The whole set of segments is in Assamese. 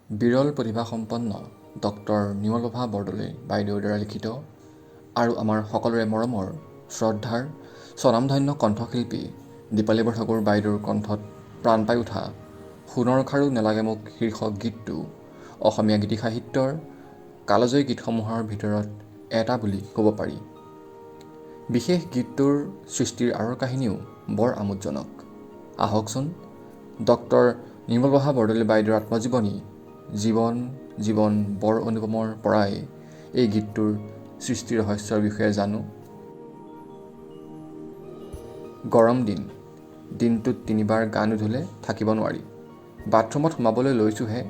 বিৰল প্ৰতিভাসম্পন্ন ডক্টৰ নিৰ্মলপ্ৰভা বৰদলৈ বাইদেউৰ দ্বাৰা লিখিত আৰু আমাৰ সকলোৰে মৰমৰ শ্ৰদ্ধাৰ স্বনামধন্য কণ্ঠশিল্পী দীপালী বৰঠাকুৰ বাইদেউৰ কণ্ঠত প্ৰাণ পাই উঠা সোণৰ খাৰু নেলাগে মোক শীৰ্ষক গীতটো অসমীয়া গীতি সাহিত্যৰ কালজয়ী গীতসমূহৰ ভিতৰত এটা বুলি ক'ব পাৰি। বিশেষ গীতটোৰ সৃষ্টিৰ আঁৰৰ কাহিনীও বৰ আমোদজনক। আহকচোন ডক্টৰ নিৰ্মলপ্ৰভা বৰদলৈ বাইদেউৰ আত্মজীৱনী জীৱন বৰ অনুপমৰ পৰাই এই গীতটোৰ সৃষ্টি ৰহস্যৰ বিষয়ে জানো। গৰম দিনটোত 3বাৰ গা নুধুলে থাকিব নোৱাৰি। বাথৰুমত সোমাবলৈ লৈছোঁহে,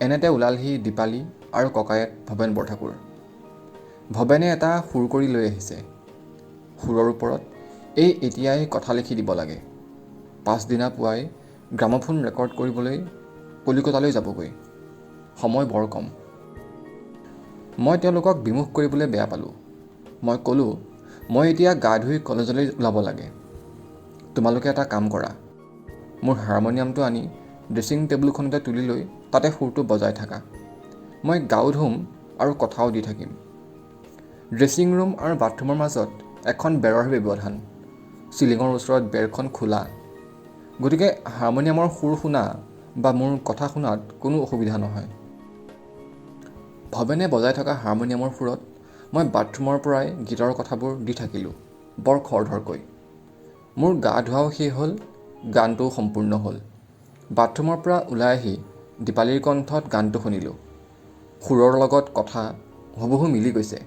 এনেতে ওলালহি দীপালী আৰু ককায়েক ভৱেন বৰঠাকুৰ। ভৱেনে এটা সুৰ কৰি লৈ আহিছে। সুৰৰ ওপৰত এতিয়াই কথা লিখি দিব লাগে। পাছদিনা পুৱাই গ্ৰামোফোন ৰেকৰ্ড কৰিবলৈ কলিকতালৈ যাবগৈ। সময় বৰ কম। মই তেওঁলোকক বিমুখ কৰিবলৈ বেয়া পালোঁ। মই ক'লোঁ, মই এতিয়া গা ধুই কলেজলৈ ওলাব লাগে। তোমালোকে এটা কাম কৰা, মোৰ হাৰমনিয়ামটো আনি ড্ৰেছিং টেবুলখনতে তুলি লৈ তাতে সুৰটো বজাই থাকা। মই গাও ধুম আৰু কথাও দি থাকিম। ড্ৰেছিং ৰুম আৰু বাথৰুমৰ মাজত এখন বেৰৰ ব্যৱধান। চিলিঙৰ ওচৰত বেৰখন খোলা, গতিকে হাৰমনিয়ামৰ সুৰ শুনা বা মোৰ কথা শুনাত কোনো অসুবিধা নহয়। ভৱেনে বজাই থকা হাৰমনিয়ামৰ সুৰত মই বাথৰুমৰ পৰাই গীতৰ কথাবোৰ দি থাকিলোঁ বৰ খৰধৰকৈ। মোৰ গা ধোৱাও শেষ হ'ল, গানটোও সম্পূৰ্ণ হ'ল। বাথৰুমৰ পৰা ওলাই আহি দীপালীৰ কণ্ঠত গানটো শুনিলোঁ। সুৰৰ লগত কথা হুবহু মিলি গৈছে।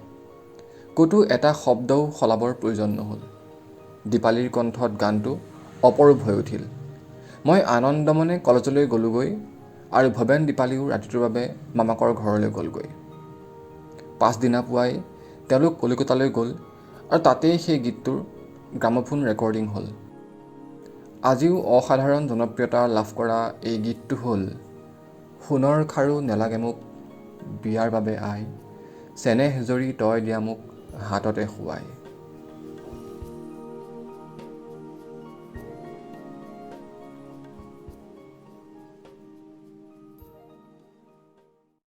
ক'তো এটা শব্দও সলাবৰ প্ৰয়োজন নহ'ল। দীপালীৰ কণ্ঠত গানটো অপৰূপ হৈ উঠিল। মই আনন্দমনে কলেজলৈ গ'লোগৈ আৰু ভৱেন দীপালীও ৰাতিটোৰ বাবে মামাকৰ ঘৰলৈ গ'লগৈ। পাছদিনা পুৱাই তেওঁলোক কলিকতালৈ গ'ল আৰু তাতেই সেই গীতটোৰ গ্ৰামোফোন ৰেকৰ্ডিং হ'ল। আজিও অসাধাৰণ জনপ্ৰিয়তা লাভ কৰা এই গীতটো হ'ল সোণৰ খাৰু নেলাগে মোক বিয়াৰ বাবে আই, চেনেহ জৰি তই দিয়া মোক হাততে শুৱাই।